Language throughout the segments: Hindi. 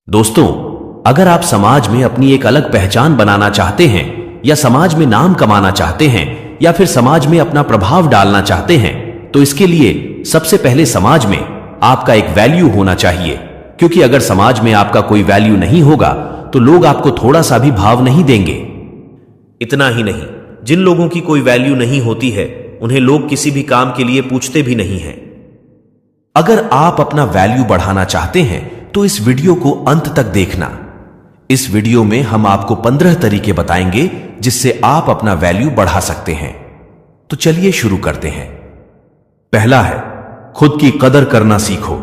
दोस्तों, अगर आप समाज में अपनी एक अलग पहचान बनाना चाहते हैं या समाज में नाम कमाना चाहते हैं या फिर समाज में अपना प्रभाव डालना चाहते हैं तो इसके लिए सबसे पहले समाज में आपका एक वैल्यू होना चाहिए। क्योंकि अगर समाज में आपका कोई वैल्यू नहीं होगा तो लोग आपको थोड़ा सा भी भाव नहीं देंगे। इतना ही नहीं, जिन लोगों की कोई वैल्यू नहीं होती है उन्हें लोग किसी भी काम के लिए पूछते भी नहीं हैं। अगर आप अपना वैल्यू बढ़ाना चाहते हैं तो इस वीडियो को अंत तक देखना। इस वीडियो में हम आपको 15 तरीके बताएंगे जिससे आप अपना वैल्यू बढ़ा सकते हैं। तो चलिए शुरू करते हैं। पहला है, खुद की कदर करना सीखो।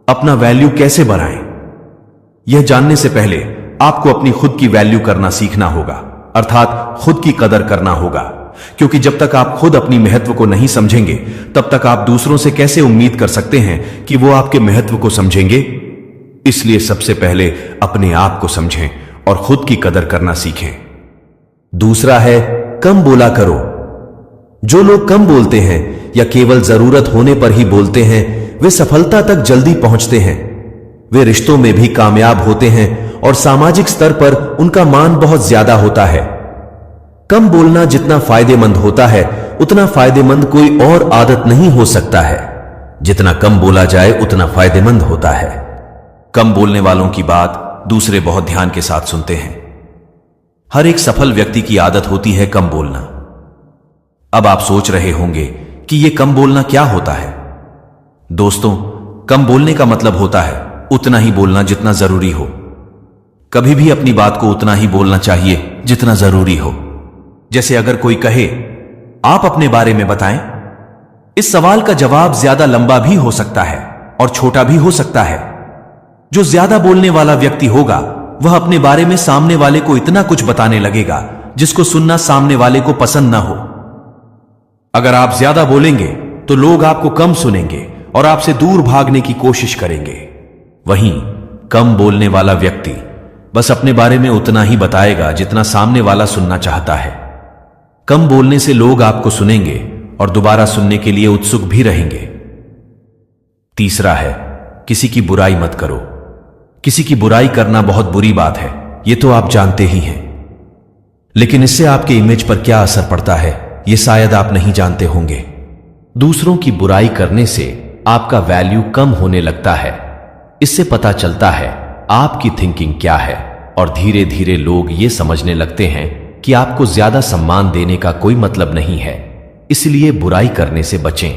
अपना वैल्यू कैसे बढ़ाएं? यह जानने से पहले आपको अपनी खुद की वैल्यू करना सीखना होगा, अर्थात खुद की कदर करना होगा। क्योंकि जब तक आप खुद अपनी महत्व को नहीं समझेंगे तब तक आप दूसरों से कैसे उम्मीद कर सकते हैं कि वो आपके महत्व को समझेंगे। इसलिए सबसे पहले अपने आप को समझें और खुद की कदर करना सीखें। दूसरा है, कम बोला करो। जो लोग कम बोलते हैं या केवल जरूरत होने पर ही बोलते हैं वे सफलता तक जल्दी पहुंचते हैं। वे रिश्तों में भी कामयाब होते हैं और सामाजिक स्तर पर उनका मान बहुत ज्यादा होता है। कम बोलना जितना फायदेमंद होता है उतना फायदेमंद कोई और आदत नहीं हो सकता है। जितना कम बोला जाए उतना फायदेमंद होता है। कम बोलने वालों की बात दूसरे बहुत ध्यान के साथ सुनते हैं। हर एक सफल व्यक्ति की आदत होती है कम बोलना। अब आप सोच रहे होंगे कि यह कम बोलना क्या होता है। दोस्तों, कम बोलने का मतलब होता है उतना ही बोलना जितना जरूरी हो। कभी भी अपनी बात को उतना ही बोलना चाहिए जितना जरूरी हो। जैसे अगर कोई कहे, आप अपने बारे में बताएं, इस सवाल का जवाब ज्यादा लंबा भी हो सकता है और छोटा भी हो सकता है। जो ज्यादा बोलने वाला व्यक्ति होगा वह अपने बारे में सामने वाले को इतना कुछ बताने लगेगा जिसको सुनना सामने वाले को पसंद ना हो। अगर आप ज्यादा बोलेंगे तो लोग आपको कम सुनेंगे और आपसे दूर भागने की कोशिश करेंगे। वहीं कम बोलने वाला व्यक्ति बस अपने बारे में उतना ही बताएगा जितना सामने वाला सुनना चाहता है। कम बोलने से लोग आपको सुनेंगे और दोबारा सुनने के लिए उत्सुक भी रहेंगे। तीसरा है, किसी की बुराई मत करो। किसी की बुराई करना बहुत बुरी बात है, यह तो आप जानते ही हैं। लेकिन इससे आपके इमेज पर क्या असर पड़ता है यह शायद आप नहीं जानते होंगे। दूसरों की बुराई करने से आपका वैल्यू कम होने लगता है। इससे पता चलता है आपकी थिंकिंग क्या है और धीरे धीरे लोग ये समझने लगते हैं कि आपको ज्यादा सम्मान देने का कोई मतलब नहीं है। इसलिए बुराई करने से बचें।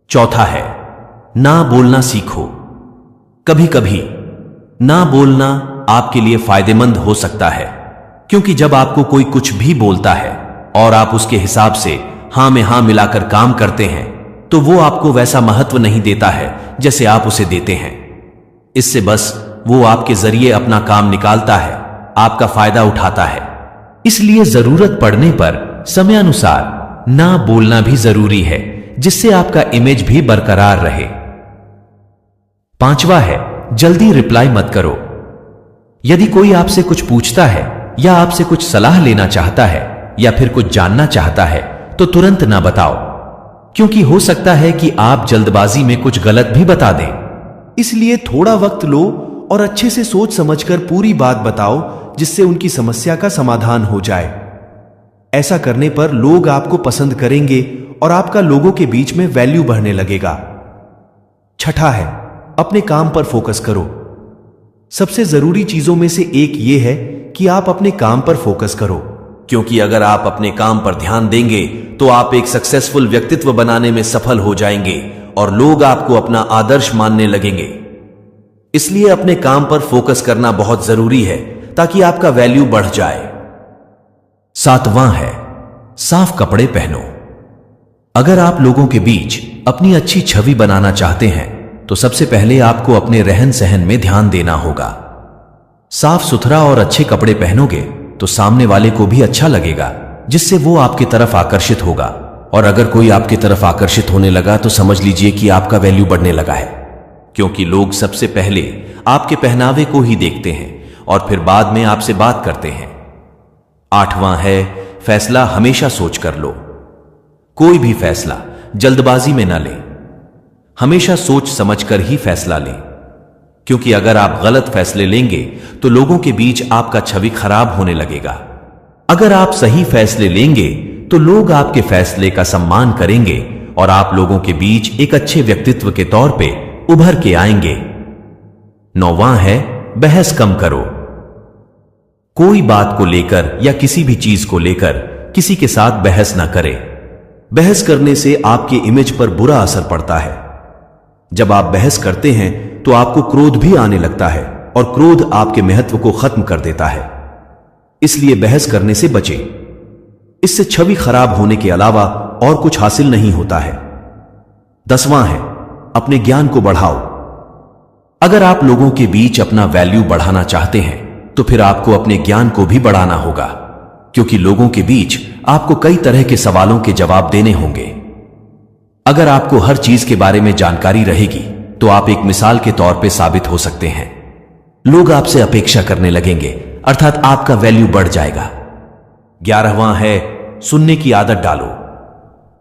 चौथा है, ना बोलना सीखो। कभी कभी ना बोलना आपके लिए फायदेमंद हो सकता है, क्योंकि जब आपको कोई कुछ भी बोलता है और आप उसके हिसाब से हां में हां मिलाकर काम करते हैं तो वो आपको वैसा महत्व नहीं देता है जैसे आप उसे देते हैं। इससे बस वो आपके जरिए अपना काम निकालता है, आपका फायदा उठाता है। इसलिए जरूरत पड़ने पर समयानुसार ना बोलना भी जरूरी है, जिससे आपका इमेज भी बरकरार रहे। पांचवा है, जल्दी रिप्लाई मत करो। यदि कोई आपसे कुछ पूछता है या आपसे कुछ सलाह लेना चाहता है या फिर कुछ जानना चाहता है तो तुरंत ना बताओ, क्योंकि हो सकता है कि आप जल्दबाजी में कुछ गलत भी बता दें। इसलिए थोड़ा वक्त लो और अच्छे से सोच समझकर पूरी बात बताओ, जिससे उनकी समस्या का समाधान हो जाए। ऐसा करने पर लोग आपको पसंद करेंगे और आपका लोगों के बीच में वैल्यू बढ़ने लगेगा। छठा है, अपने काम पर फोकस करो। सबसे जरूरी चीजों में से एक यह है कि आप अपने काम पर फोकस करो, क्योंकि अगर आप अपने काम पर ध्यान देंगे तो आप एक सक्सेसफुल व्यक्तित्व बनाने में सफल हो जाएंगे और लोग आपको अपना आदर्श मानने लगेंगे। इसलिए अपने काम पर फोकस करना बहुत जरूरी है ताकि आपका वैल्यू बढ़ जाए। सातवां है, साफ कपड़े पहनो। अगर आप लोगों के बीच अपनी अच्छी छवि बनाना चाहते हैं तो सबसे पहले आपको अपने रहन सहन में ध्यान देना होगा। साफ सुथरा और अच्छे कपड़े पहनोगे तो सामने वाले को भी अच्छा लगेगा, जिससे वो आपकी तरफ आकर्षित होगा। और अगर कोई आपकी तरफ आकर्षित होने लगा तो समझ लीजिए कि आपका वैल्यू बढ़ने लगा है, क्योंकि लोग सबसे पहले आपके पहनावे को ही देखते हैं और फिर बाद में आपसे बात करते हैं। आठवां है, फैसला हमेशा सोच कर लो। कोई भी फैसला जल्दबाजी में ना ले, हमेशा सोच समझकर ही फैसला लें। क्योंकि अगर आप गलत फैसले लेंगे तो लोगों के बीच आपका छवि खराब होने लगेगा। अगर आप सही फैसले लेंगे तो लोग आपके फैसले का सम्मान करेंगे और आप लोगों के बीच एक अच्छे व्यक्तित्व के तौर पे उभर के आएंगे। 9वां है बहस कम करो। कोई बात को लेकर या किसी भी चीज को लेकर किसी के साथ बहस ना करें। बहस करने से आपके इमेज पर बुरा असर पड़ता है। जब आप बहस करते हैं तो आपको क्रोध भी आने लगता है और क्रोध आपके महत्व को खत्म कर देता है। इसलिए बहस करने से बचें। इससे छवि खराब होने के अलावा और कुछ हासिल नहीं होता है। 10वां है अपने ज्ञान को बढ़ाओ। अगर आप लोगों के बीच अपना वैल्यू बढ़ाना चाहते हैं तो फिर आपको अपने ज्ञान को भी बढ़ाना होगा, क्योंकि लोगों के बीच आपको कई तरह के सवालों के जवाब देने होंगे। अगर आपको हर चीज के बारे में जानकारी रहेगी तो आप एक मिसाल के तौर पे साबित हो सकते हैं। लोग आपसे अपेक्षा करने लगेंगे, अर्थात आपका वैल्यू बढ़ जाएगा। 11वां है सुनने की आदत डालो।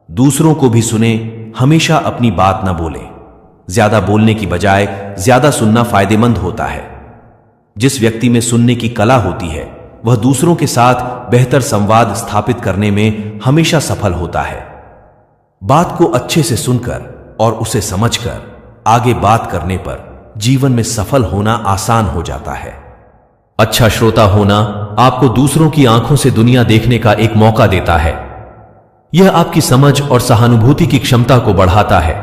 दूसरों को भी सुने, हमेशा अपनी बात ना बोले। ज्यादा बोलने की बजाय ज्यादा सुनना फायदेमंद होता है। जिस व्यक्ति में सुनने की कला होती है वह दूसरों के साथ बेहतर संवाद स्थापित करने में हमेशा सफल होता है। बात को अच्छे से सुनकर और उसे समझकर आगे बात करने पर जीवन में सफल होना आसान हो जाता है। अच्छा श्रोता होना आपको दूसरों की आंखों से दुनिया देखने का एक मौका देता है। यह आपकी समझ और सहानुभूति की क्षमता को बढ़ाता है।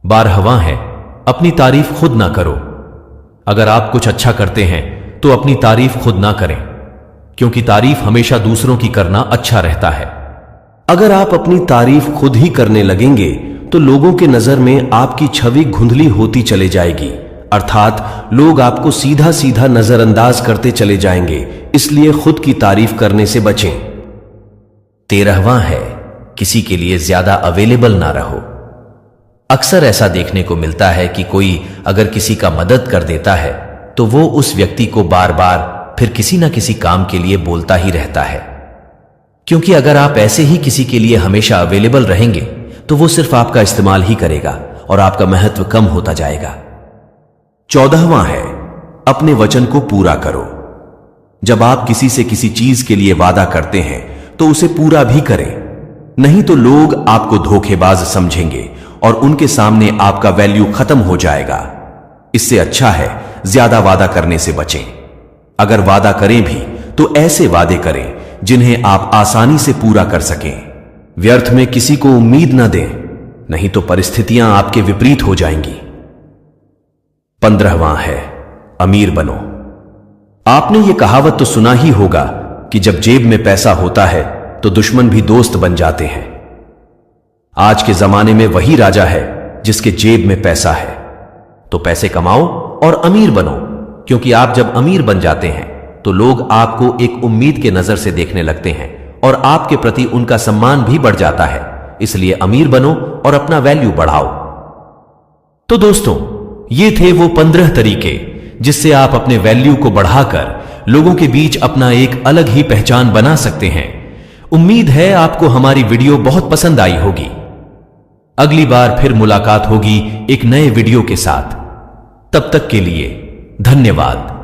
12वां है अपनी तारीफ खुद ना करो। अगर आप कुछ अच्छा करते हैं तो अपनी तारीफ खुद ना करें, क्योंकि तारीफ हमेशा दूसरों की करना अच्छा रहता है। अगर आप अपनी तारीफ खुद ही करने लगेंगे तो लोगों के नजर में आपकी छवि धुंधली होती चले जाएगी, अर्थात लोग आपको सीधा सीधा नजरअंदाज करते चले जाएंगे। इसलिए खुद की तारीफ करने से बचें। 13वां है किसी के लिए ज्यादा अवेलेबल ना रहो। अक्सर ऐसा देखने को मिलता है कि कोई अगर किसी का मदद कर देता है तो वो उस व्यक्ति को बार बार फिर किसी ना किसी काम के लिए बोलता ही रहता है, क्योंकि अगर आप ऐसे ही किसी के लिए हमेशा अवेलेबल रहेंगे तो वो सिर्फ आपका इस्तेमाल ही करेगा और आपका महत्व कम होता जाएगा। 14वां है अपने वचन को पूरा करो। जब आप किसी से किसी चीज के लिए वादा करते हैं तो उसे पूरा भी करें, नहीं तो लोग आपको धोखेबाज समझेंगे और उनके सामने आपका वैल्यू खत्म हो जाएगा। इससे अच्छा है ज्यादा वादा करने से बचें। अगर वादा करें भी तो ऐसे वादे करें जिन्हें आप आसानी से पूरा कर सकें। व्यर्थ में किसी को उम्मीद न दें, नहीं तो परिस्थितियां आपके विपरीत हो जाएंगी। 15वां है अमीर बनो। आपने यह कहावत तो सुना ही होगा कि जब जेब में पैसा होता है तो दुश्मन भी दोस्त बन जाते हैं। आज के जमाने में वही राजा है जिसके जेब में पैसा है। तो पैसे कमाओ और अमीर बनो, क्योंकि आप जब अमीर बन जाते हैं तो लोग आपको एक उम्मीद के नजर से देखने लगते हैं और आपके प्रति उनका सम्मान भी बढ़ जाता है। इसलिए अमीर बनो और अपना वैल्यू बढ़ाओ। तो दोस्तों, ये थे वो 15 तरीके जिससे आप अपने वैल्यू को बढ़ाकर लोगों के बीच अपना एक अलग ही पहचान बना सकते हैं। उम्मीद है आपको हमारी वीडियो बहुत पसंद आई होगी। अगली बार फिर मुलाकात होगी एक नए वीडियो के साथ। तब तक के लिए धन्यवाद।